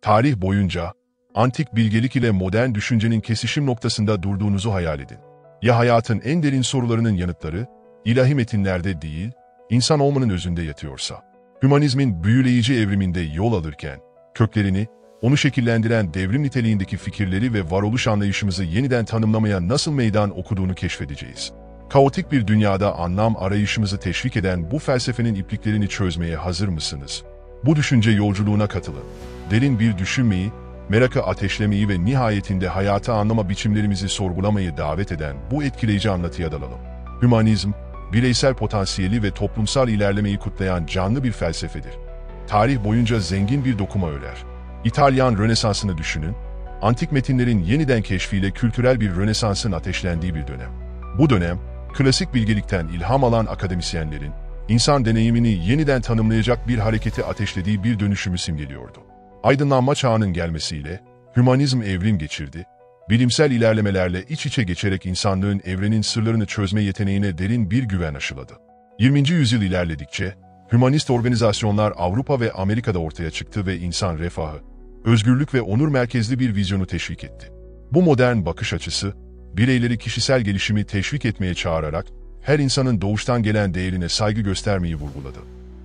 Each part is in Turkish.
Tarih boyunca antik bilgelik ile modern düşüncenin kesişim noktasında durduğunuzu hayal edin. Ya hayatın en derin sorularının yanıtları ilahi metinlerde değil, insan olmanın özünde yatıyorsa? Hümanizmin büyüleyici evriminde yol alırken, köklerini, onu şekillendiren devrim niteliğindeki fikirleri ve varoluş anlayışımızı yeniden tanımlamaya nasıl meydan okuduğunu keşfedeceğiz. Kaotik bir dünyada anlam arayışımızı teşvik eden bu felsefenin ipliklerini çözmeye hazır mısınız? Bu düşünce yolculuğuna katılın. Derin bir düşünmeyi, merakı ateşlemeyi ve nihayetinde hayatı anlama biçimlerimizi sorgulamayı davet eden bu etkileyici anlatıya dalalım. Hümanizm, bireysel potansiyeli ve toplumsal ilerlemeyi kutlayan canlı bir felsefedir. Tarih boyunca zengin bir dokuma örer. İtalyan Rönesansı'nı düşünün, antik metinlerin yeniden keşfiyle kültürel bir Rönesans'ın ateşlendiği bir dönem. Bu dönem, klasik bilgelikten ilham alan akademisyenlerin, insan deneyimini yeniden tanımlayacak bir hareketi ateşlediği bir dönüşümü simgeliyordu. Aydınlanma çağının gelmesiyle, hümanizm evrim geçirdi, bilimsel ilerlemelerle iç içe geçerek insanlığın evrenin sırlarını çözme yeteneğine derin bir güven aşıladı. 20. yüzyıl ilerledikçe, hümanist organizasyonlar Avrupa ve Amerika'da ortaya çıktı ve insan refahı, özgürlük ve onur merkezli bir vizyonu teşvik etti. Bu modern bakış açısı, bireyleri kişisel gelişimi teşvik etmeye çağırarak, her insanın doğuştan gelen değerine saygı göstermeyi vurguladı.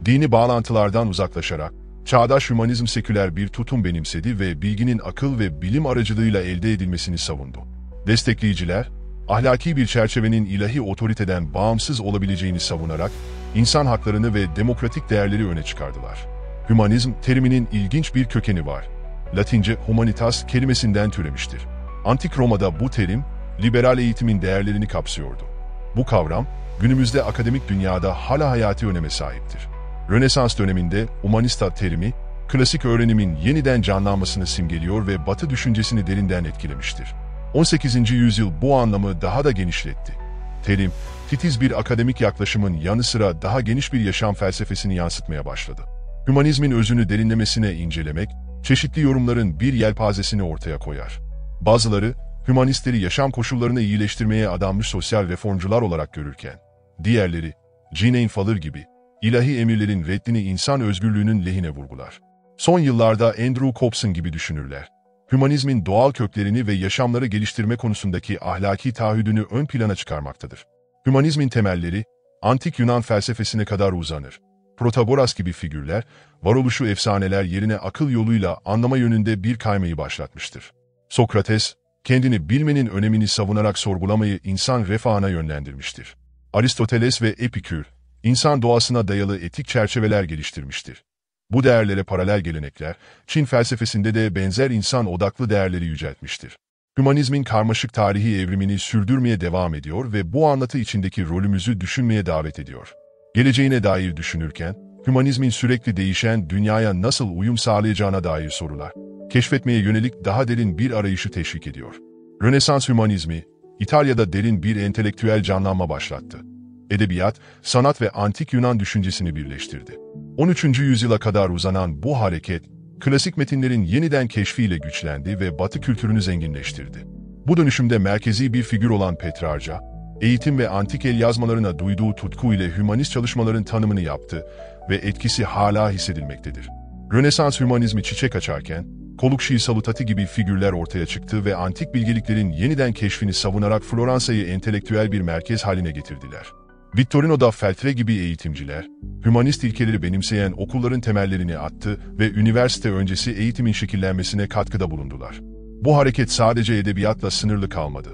Dini bağlantılardan uzaklaşarak, çağdaş hümanizm seküler bir tutum benimsedi ve bilginin akıl ve bilim aracılığıyla elde edilmesini savundu. Destekleyiciler, ahlaki bir çerçevenin ilahi otoriteden bağımsız olabileceğini savunarak, insan haklarını ve demokratik değerleri öne çıkardılar. Hümanizm teriminin ilginç bir kökeni var. Latince humanitas kelimesinden türemiştir. Antik Roma'da bu terim, liberal eğitimin değerlerini kapsıyordu. Bu kavram, günümüzde akademik dünyada hala hayati öneme sahiptir. Rönesans döneminde humanista terimi, klasik öğrenimin yeniden canlanmasını simgeliyor ve Batı düşüncesini derinden etkilemiştir. 18. yüzyıl bu anlamı daha da genişletti. Terim, titiz bir akademik yaklaşımın yanı sıra daha geniş bir yaşam felsefesini yansıtmaya başladı. Hümanizmin özünü derinlemesine incelemek, çeşitli yorumların bir yelpazesini ortaya koyar. Bazıları, hümanistleri yaşam koşullarını iyileştirmeye adanmış sosyal reformcular olarak görürken, diğerleri, Jean Faller gibi, ilahi emirlerin reddini insan özgürlüğünün lehine vurgular. Son yıllarda Andrew Cobbson gibi düşünürler. Hümanizmin doğal köklerini ve yaşamları geliştirme konusundaki ahlaki taahhüdünü ön plana çıkarmaktadır. Hümanizmin temelleri, antik Yunan felsefesine kadar uzanır. Protagoras gibi figürler, varoluşu efsaneler yerine akıl yoluyla anlama yönünde bir kaymayı başlatmıştır. Sokrates, kendini bilmenin önemini savunarak sorgulamayı insan refahına yönlendirmiştir. Aristoteles ve Epikür, insan doğasına dayalı etik çerçeveler geliştirmiştir. Bu değerlere paralel gelenekler, Çin felsefesinde de benzer insan odaklı değerleri yüceltmiştir. Hümanizmin karmaşık tarihi evrimini sürdürmeye devam ediyor ve bu anlatı içindeki rolümüzü düşünmeye davet ediyor. Geleceğine dair düşünürken, hümanizmin sürekli değişen dünyaya nasıl uyum sağlayacağına dair sorular, keşfetmeye yönelik daha derin bir arayışı teşvik ediyor. Rönesans hümanizmi, İtalya'da derin bir entelektüel canlanma başlattı. Edebiyat, sanat ve antik Yunan düşüncesini birleştirdi. 13. yüzyıla kadar uzanan bu hareket, klasik metinlerin yeniden keşfiyle güçlendi ve Batı kültürünü zenginleştirdi. Bu dönüşümde merkezi bir figür olan Petrarca, eğitim ve antik el yazmalarına duyduğu tutku ile hümanist çalışmaların tanımını yaptı ve etkisi hala hissedilmektedir. Rönesans hümanizmi çiçek açarken, Colucci Salutati gibi figürler ortaya çıktı ve antik bilgeliklerin yeniden keşfini savunarak Floransa'yı entelektüel bir merkez haline getirdiler. Vittorino da Feltre gibi eğitimciler, hümanist ilkeleri benimseyen okulların temellerini attı ve üniversite öncesi eğitimin şekillenmesine katkıda bulundular. Bu hareket sadece edebiyatla sınırlı kalmadı.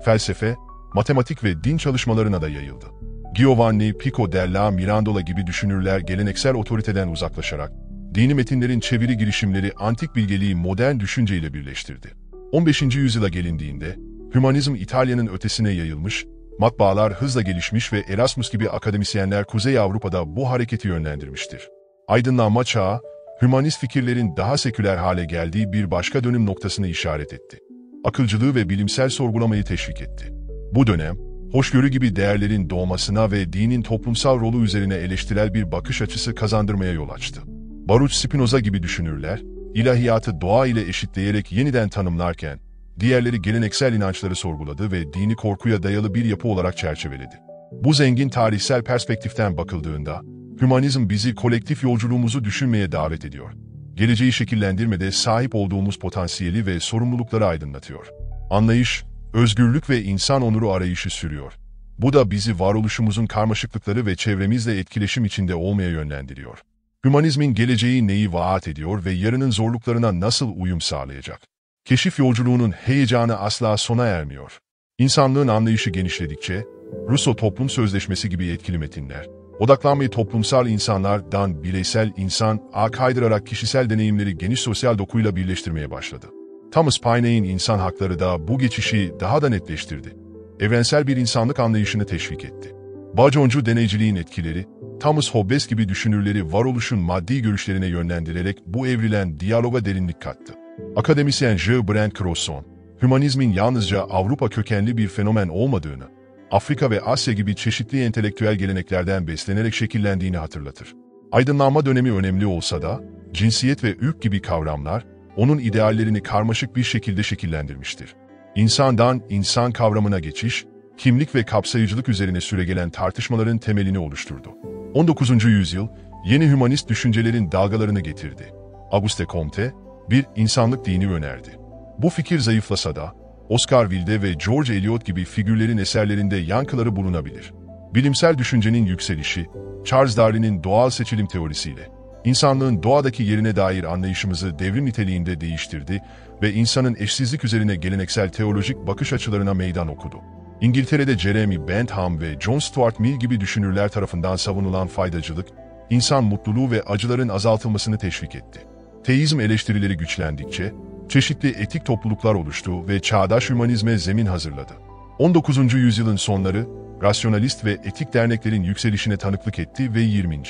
Felsefe, matematik ve din çalışmalarına da yayıldı. Giovanni Pico della Mirandola gibi düşünürler geleneksel otoriteden uzaklaşarak, dini metinlerin çeviri girişimleri antik bilgeliği modern düşünceyle birleştirdi. 15. yüzyıla gelindiğinde, hümanizm İtalya'nın ötesine yayılmış, matbaalar hızla gelişmiş ve Erasmus gibi akademisyenler Kuzey Avrupa'da bu hareketi yönlendirmiştir. Aydınlanma çağı, hümanist fikirlerin daha seküler hale geldiği bir başka dönüm noktasını işaret etti. Akılcılığı ve bilimsel sorgulamayı teşvik etti. Bu dönem, hoşgörü gibi değerlerin doğmasına ve dinin toplumsal rolü üzerine eleştirel bir bakış açısı kazandırmaya yol açtı. Baruch Spinoza gibi düşünürler, ilahiyatı doğa ile eşitleyerek yeniden tanımlarken, diğerleri geleneksel inançları sorguladı ve dini korkuya dayalı bir yapı olarak çerçeveledi. Bu zengin tarihsel perspektiften bakıldığında, hümanizm bizi kolektif yolculuğumuzu düşünmeye davet ediyor. geleceği şekillendirmede sahip olduğumuz potansiyeli ve sorumlulukları aydınlatıyor. Anlayış, özgürlük ve insan onuru arayışı sürüyor. Bu da bizi varoluşumuzun karmaşıklıkları ve çevremizle etkileşim içinde olmaya yönlendiriyor. Hümanizmin geleceği neyi vaat ediyor ve yarının zorluklarına nasıl uyum sağlayacak? Keşif yolculuğunun heyecanı asla sona ermiyor. İnsanlığın anlayışı genişledikçe, Rousseau Toplum Sözleşmesi gibi etkili metinler, odaklanmayı toplumsal insanlardan bireysel insan kaydırarak kişisel deneyimleri geniş sosyal dokuyla birleştirmeye başladı. Thomas Paine'in insan hakları da bu geçişi daha da netleştirdi. Evrensel bir insanlık anlayışını teşvik etti. Bağconcu deneyciliğin etkileri, Thomas Hobbes gibi düşünürleri varoluşun maddi görüşlerine yönlendirerek bu evrilen diyaloga derinlik kattı. Akademisyen J. Brent Crosson, hümanizmin yalnızca Avrupa kökenli bir fenomen olmadığını, Afrika ve Asya gibi çeşitli entelektüel geleneklerden beslenerek şekillendiğini hatırlatır. Aydınlanma dönemi önemli olsa da, cinsiyet ve ırk gibi kavramlar, onun ideallerini karmaşık bir şekilde şekillendirmiştir. İnsandan insan kavramına geçiş, kimlik ve kapsayıcılık üzerine süregelen tartışmaların temelini oluşturdu. 19. yüzyıl, yeni hümanist düşüncelerin dalgalarını getirdi. Auguste Comte, bir insanlık dini önerdi. Bu fikir zayıflasa da, Oscar Wilde ve George Eliot gibi figürlerin eserlerinde yankıları bulunabilir. Bilimsel düşüncenin yükselişi, Charles Darwin'in doğal seçilim teorisiyle, insanlığın doğadaki yerine dair anlayışımızı devrim niteliğinde değiştirdi ve insanın eşsizlik üzerine geleneksel teolojik bakış açılarına meydan okudu. İngiltere'de Jeremy Bentham ve John Stuart Mill gibi düşünürler tarafından savunulan faydacılık, insan mutluluğu ve acıların azaltılmasını teşvik etti. Teizm eleştirileri güçlendikçe, çeşitli etik topluluklar oluştu ve çağdaş hümanizme zemin hazırladı. 19. yüzyılın sonları, rasyonalist ve etik derneklerin yükselişine tanıklık etti ve 20.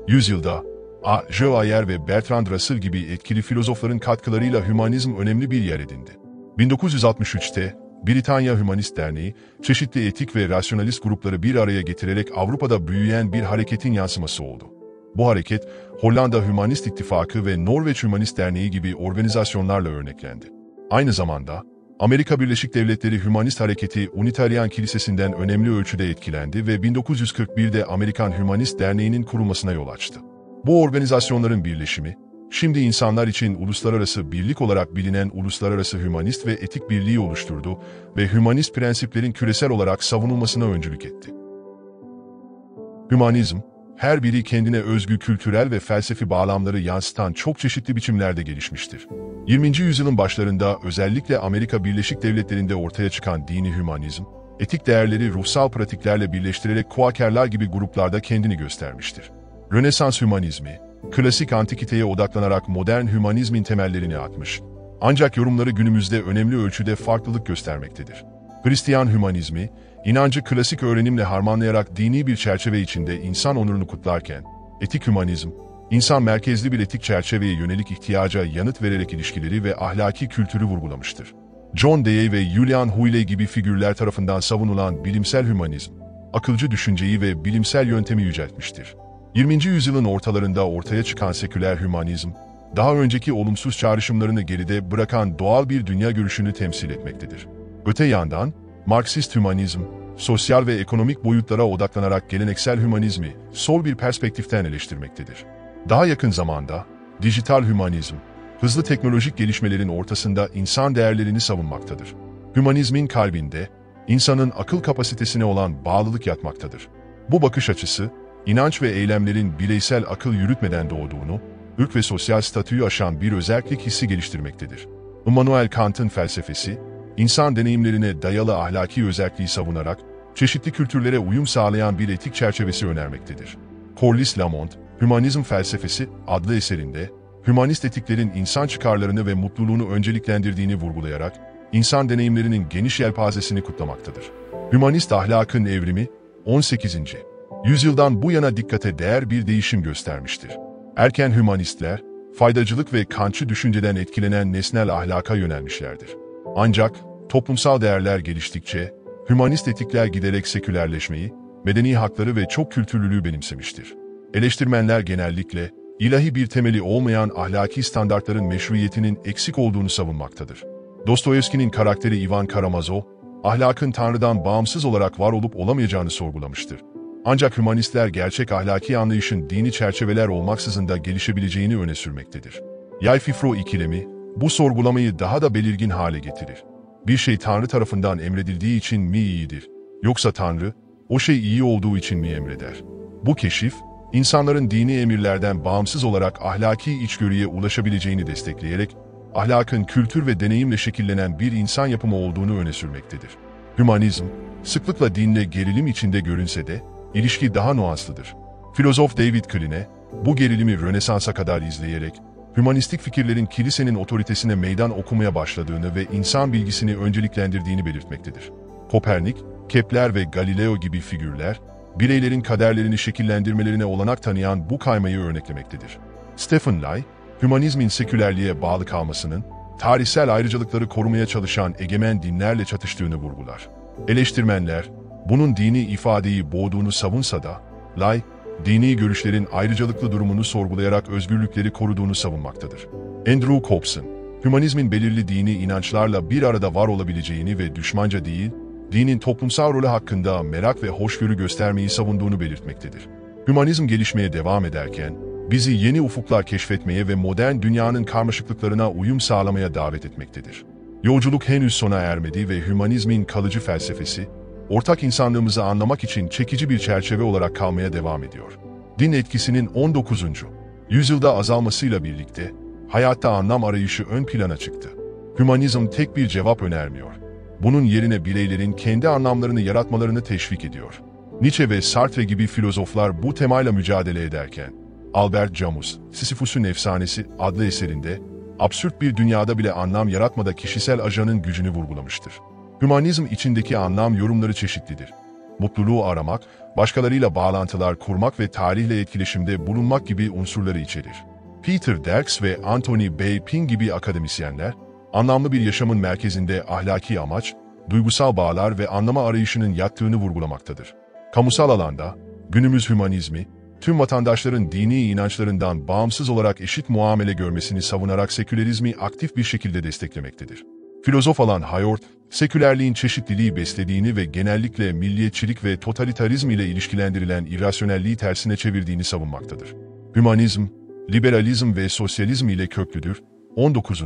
yüzyılda, J. Ayer ve Bertrand Russell gibi etkili filozofların katkılarıyla hümanizm önemli bir yer edindi. 1963'te, Britanya Hümanist Derneği, çeşitli etik ve rasyonalist grupları bir araya getirerek Avrupa'da büyüyen bir hareketin yansıması oldu. Bu hareket, Hollanda Hümanist İttifakı ve Norveç Hümanist Derneği gibi organizasyonlarla örneklendi. Aynı zamanda, Amerika Birleşik Devletleri Hümanist Hareketi Unitarian Kilisesi'nden önemli ölçüde etkilendi ve 1941'de Amerikan Hümanist Derneği'nin kurulmasına yol açtı. Bu organizasyonların birleşimi, şimdi insanlar için uluslararası birlik olarak bilinen Uluslararası Hümanist ve Etik Birliği oluşturdu ve hümanist prensiplerin küresel olarak savunulmasına öncülük etti. Hümanizm, her biri kendine özgü kültürel ve felsefi bağlamları yansıtan çok çeşitli biçimlerde gelişmiştir. 20. yüzyılın başlarında özellikle Amerika Birleşik Devletleri'nde ortaya çıkan dini hümanizm, etik değerleri ruhsal pratiklerle birleştirerek Kuakerler gibi gruplarda kendini göstermiştir. Rönesans hümanizmi, klasik antikiteye odaklanarak modern hümanizmin temellerini atmış, ancak yorumları günümüzde önemli ölçüde farklılık göstermektedir. Hristiyan hümanizmi, inancı klasik öğrenimle harmanlayarak dini bir çerçeve içinde insan onurunu kutlarken, etik hümanizm, insan merkezli bir etik çerçeveye yönelik ihtiyaca yanıt vererek ilişkileri ve ahlaki kültürü vurgulamıştır. John Dewey ve Julian Huxley gibi figürler tarafından savunulan bilimsel hümanizm, akılcı düşünceyi ve bilimsel yöntemi yüceltmiştir. 20. yüzyılın ortalarında ortaya çıkan seküler hümanizm, daha önceki olumsuz çağrışımlarını geride bırakan doğal bir dünya görüşünü temsil etmektedir. Öte yandan, Marksist hümanizm, sosyal ve ekonomik boyutlara odaklanarak geleneksel hümanizmi sol bir perspektiften eleştirmektedir. Daha yakın zamanda, dijital hümanizm, hızlı teknolojik gelişmelerin ortasında insan değerlerini savunmaktadır. Hümanizmin kalbinde, insanın akıl kapasitesine olan bağlılık yatmaktadır. Bu bakış açısı, inanç ve eylemlerin bireysel akıl yürütmeden doğduğunu, ırk ve sosyal statüyü aşan bir özellik hissi geliştirmektedir. Immanuel Kant'ın felsefesi, insan deneyimlerine dayalı ahlaki özelliği savunarak, çeşitli kültürlere uyum sağlayan bir etik çerçevesi önermektedir. Corliss Lamont, Hümanizm Felsefesi adlı eserinde, hümanist etiklerin insan çıkarlarını ve mutluluğunu önceliklendirdiğini vurgulayarak, insan deneyimlerinin geniş yelpazesini kutlamaktadır. Hümanist ahlakın evrimi, 18. yüzyıldan bu yana dikkate değer bir değişim göstermiştir. Erken hümanistler, faydacılık ve kantçı düşünceden etkilenen nesnel ahlaka yönelmişlerdir. Ancak, toplumsal değerler geliştikçe, hümanist etikler giderek sekülerleşmeyi, medeni hakları ve çok kültürlülüğü benimsemiştir. Eleştirmenler genellikle, ilahi bir temeli olmayan ahlaki standartların meşruiyetinin eksik olduğunu savunmaktadır. Dostoyevski'nin karakteri Ivan Karamazov, ahlakın Tanrı'dan bağımsız olarak var olup olamayacağını sorgulamıştır. Ancak hümanistler gerçek ahlaki anlayışın dini çerçeveler olmaksızın da gelişebileceğini öne sürmektedir. Yay-Fifro ikilemi, bu sorgulamayı daha da belirgin hale getirir. Bir şey Tanrı tarafından emredildiği için mi iyidir? Yoksa Tanrı, o şey iyi olduğu için mi emreder? Bu keşif, insanların dini emirlerden bağımsız olarak ahlaki içgörüye ulaşabileceğini destekleyerek, ahlakın kültür ve deneyimle şekillenen bir insan yapımı olduğunu öne sürmektedir. Hümanizm, sıklıkla dinle gerilim içinde görünse de, ilişki daha nuanslıdır. Filozof David Kleene, bu gerilimi Rönesans'a kadar izleyerek, hümanistik fikirlerin kilisenin otoritesine meydan okumaya başladığını ve insan bilgisini önceliklendirdiğini belirtmektedir. Kopernik, Kepler ve Galileo gibi figürler, bireylerin kaderlerini şekillendirmelerine olanak tanıyan bu kaymayı örneklemektedir. Stephen Lay, hümanizmin sekülerliğe bağlı kalmasının, tarihsel ayrıcalıkları korumaya çalışan egemen dinlerle çatıştığını vurgular. Eleştirmenler, bunun dini ifadeyi boğduğunu savunsa da, Lay, dini görüşlerin ayrıcalıklı durumunu sorgulayarak özgürlükleri koruduğunu savunmaktadır. Andrew Cobbson, hümanizmin belirli dini inançlarla bir arada var olabileceğini ve düşmanca değil, dinin toplumsal rolü hakkında merak ve hoşgörü göstermeyi savunduğunu belirtmektedir. Hümanizm gelişmeye devam ederken, bizi yeni ufuklar keşfetmeye ve modern dünyanın karmaşıklıklarına uyum sağlamaya davet etmektedir. Yolculuk henüz sona ermedi ve hümanizmin kalıcı felsefesi, ortak insanlığımızı anlamak için çekici bir çerçeve olarak kalmaya devam ediyor. Din etkisinin 19. yüzyılda azalmasıyla birlikte, hayatta anlam arayışı ön plana çıktı. Hümanizm tek bir cevap önermiyor. Bunun yerine bireylerin kendi anlamlarını yaratmalarını teşvik ediyor. Nietzsche ve Sartre gibi filozoflar bu temayla mücadele ederken, Albert Camus, Sisyphus'un Efsanesi adlı eserinde, absürt bir dünyada bile anlam yaratmada kişisel ajanın gücünü vurgulamıştır. Hümanizm içindeki anlam yorumları çeşitlidir. Mutluluğu aramak, başkalarıyla bağlantılar kurmak ve tarihle etkileşimde bulunmak gibi unsurları içerir. Peter Derks ve Anthony B. Pink gibi akademisyenler, anlamlı bir yaşamın merkezinde ahlaki amaç, duygusal bağlar ve anlama arayışının yattığını vurgulamaktadır. Kamusal alanda, günümüz hümanizmi, tüm vatandaşların dini inançlarından bağımsız olarak eşit muamele görmesini savunarak sekülerizmi aktif bir şekilde desteklemektedir. Filozof Alan Hayort, sekülerliğin çeşitliliği beslediğini ve genellikle milliyetçilik ve totalitarizm ile ilişkilendirilen irrasyonelliği tersine çevirdiğini savunmaktadır. Hümanizm, liberalizm ve sosyalizm ile köklüdür. 19.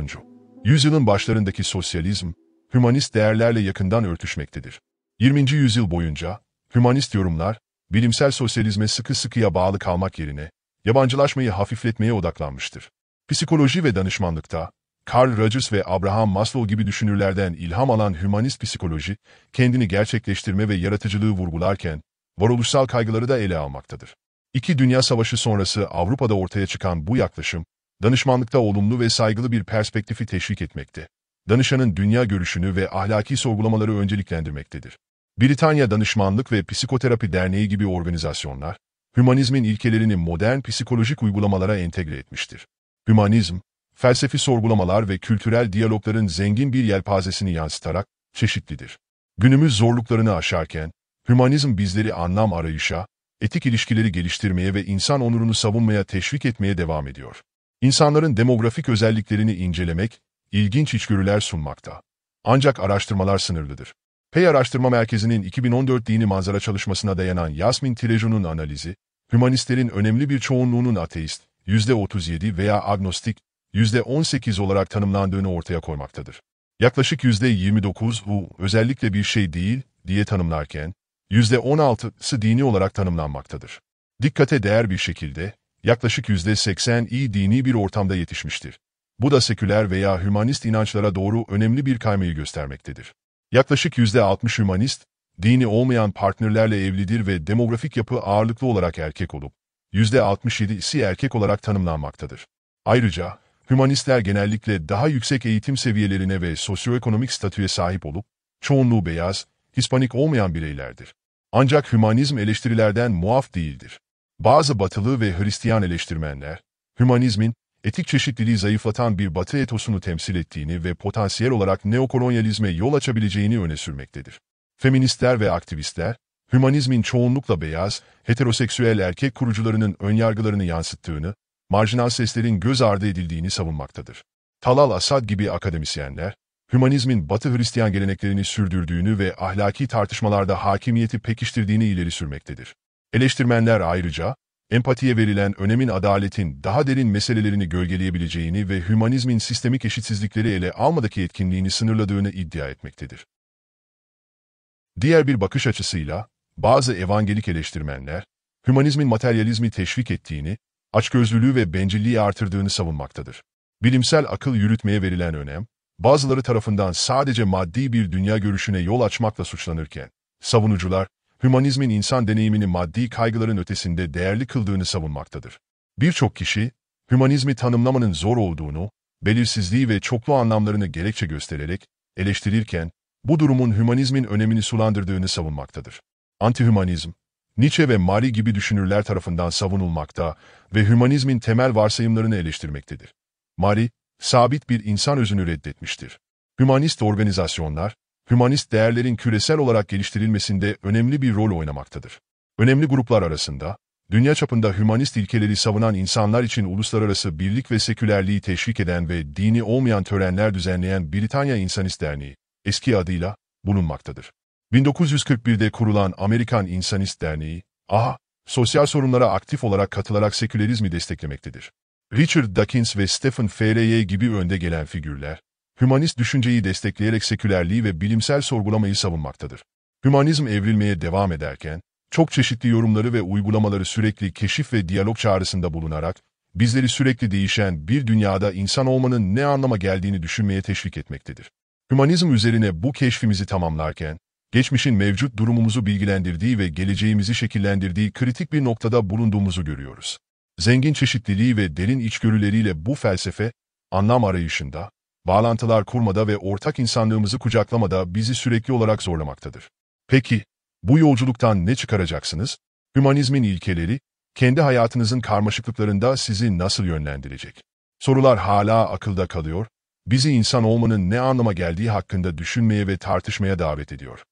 yüzyılın başlarındaki sosyalizm, hümanist değerlerle yakından örtüşmektedir. 20. yüzyıl boyunca, hümanist yorumlar, bilimsel sosyalizme sıkı sıkıya bağlı kalmak yerine, yabancılaşmayı hafifletmeye odaklanmıştır. Psikoloji ve danışmanlıkta, Carl Rogers ve Abraham Maslow gibi düşünürlerden ilham alan hümanist psikoloji, kendini gerçekleştirme ve yaratıcılığı vurgularken, varoluşsal kaygıları da ele almaktadır. İki Dünya Savaşı sonrası Avrupa'da ortaya çıkan bu yaklaşım, danışmanlıkta olumlu ve saygılı bir perspektifi teşvik etmekte. Danışanın dünya görüşünü ve ahlaki sorgulamaları önceliklendirmektedir. Britanya Danışmanlık ve Psikoterapi Derneği gibi organizasyonlar, hümanizmin ilkelerini modern psikolojik uygulamalara entegre etmiştir. Hümanizm, felsefi sorgulamalar ve kültürel diyalogların zengin bir yelpazesini yansıtarak çeşitlidir. Günümüz zorluklarını aşarken, hümanizm bizleri anlam arayışa, etik ilişkileri geliştirmeye ve insan onurunu savunmaya teşvik etmeye devam ediyor. İnsanların demografik özelliklerini incelemek, ilginç içgörüler sunmakta. Ancak araştırmalar sınırlıdır. Pey Araştırma Merkezi'nin 2014 dini manzara çalışmasına dayanan Yasmin Tirejo'nun analizi, hümanistlerin önemli bir çoğunluğunun ateist, %37 veya agnostik, %18 olarak tanımlandığını ortaya koymaktadır. Yaklaşık %29 bu özellikle bir şey değil diye tanımlarken, %16'sı dini olarak tanımlanmaktadır. Dikkate değer bir şekilde, yaklaşık %80 dini bir ortamda yetişmiştir. Bu da seküler veya hümanist inançlara doğru önemli bir kaymayı göstermektedir. Yaklaşık %60 hümanist, dini olmayan partnerlerle evlidir ve demografik yapı ağırlıklı olarak erkek olup, %67'si erkek olarak tanımlanmaktadır. Ayrıca, hümanistler genellikle daha yüksek eğitim seviyelerine ve sosyoekonomik statüye sahip olup, çoğunluğu beyaz, Hispanik olmayan bireylerdir. Ancak hümanizm eleştirilerden muaf değildir. Bazı Batılı ve Hristiyan eleştirmenler, hümanizmin, etik çeşitliliği zayıflatan bir Batı etosunu temsil ettiğini ve potansiyel olarak neokolonyalizme yol açabileceğini öne sürmektedir. Feministler ve aktivistler, hümanizmin çoğunlukla beyaz, heteroseksüel erkek kurucularının önyargılarını yansıttığını, marjinal seslerin göz ardı edildiğini savunmaktadır. Talal Asad gibi akademisyenler, hümanizmin Batı Hristiyan geleneklerini sürdürdüğünü ve ahlaki tartışmalarda hakimiyeti pekiştirdiğini ileri sürmektedir. Eleştirmenler ayrıca, empatiye verilen önemin adaletin daha derin meselelerini gölgeleyebileceğini ve hümanizmin sistemik eşitsizlikleri ele almadaki etkinliğini sınırladığını iddia etmektedir. Diğer bir bakış açısıyla, bazı evangelik eleştirmenler, hümanizmin materyalizmi teşvik ettiğini, açgözlülüğü ve bencilliği artırdığını savunmaktadır. Bilimsel akıl yürütmeye verilen önem, bazıları tarafından sadece maddi bir dünya görüşüne yol açmakla suçlanırken, savunucular, hümanizmin insan deneyimini maddi kaygıların ötesinde değerli kıldığını savunmaktadır. Birçok kişi, hümanizmi tanımlamanın zor olduğunu, belirsizliği ve çoklu anlamlarını gerekçe göstererek eleştirirken, bu durumun hümanizmin önemini sulandırdığını savunmaktadır. Antihümanizm, Nietzsche ve Mari gibi düşünürler tarafından savunulmakta ve hümanizmin temel varsayımlarını eleştirmektedir. Mari, sabit bir insan özünü reddetmiştir. Hümanist organizasyonlar, hümanist değerlerin küresel olarak geliştirilmesinde önemli bir rol oynamaktadır. Önemli gruplar arasında, dünya çapında hümanist ilkeleri savunan insanlar için uluslararası birlik ve sekülerliği teşvik eden ve dini olmayan törenler düzenleyen Britanya İnsanist Derneği, eski adıyla, bulunmaktadır. 1941'de kurulan Amerikan İnsanist Derneği, AHA, sosyal sorunlara aktif olarak katılarak sekülerizmi desteklemektedir. Richard Dawkins ve Stephen Fry gibi önde gelen figürler, hümanist düşünceyi destekleyerek sekülerliği ve bilimsel sorgulamayı savunmaktadır. Hümanizm evrilmeye devam ederken, çok çeşitli yorumları ve uygulamaları sürekli keşif ve diyalog çağrısında bulunarak, bizleri sürekli değişen bir dünyada insan olmanın ne anlama geldiğini düşünmeye teşvik etmektedir. Hümanizm üzerine bu keşfimizi tamamlarken, geçmişin mevcut durumumuzu bilgilendirdiği ve geleceğimizi şekillendirdiği kritik bir noktada bulunduğumuzu görüyoruz. Zengin çeşitliliği ve derin içgörüleriyle bu felsefe, anlam arayışında, bağlantılar kurmada ve ortak insanlığımızı kucaklamada bizi sürekli olarak zorlamaktadır. Peki, bu yolculuktan ne çıkaracaksınız? Hümanizmin ilkeleri, kendi hayatınızın karmaşıklıklarında sizi nasıl yönlendirecek? Sorular hala akılda kalıyor, bizi insan olmanın ne anlama geldiği hakkında düşünmeye ve tartışmaya davet ediyor.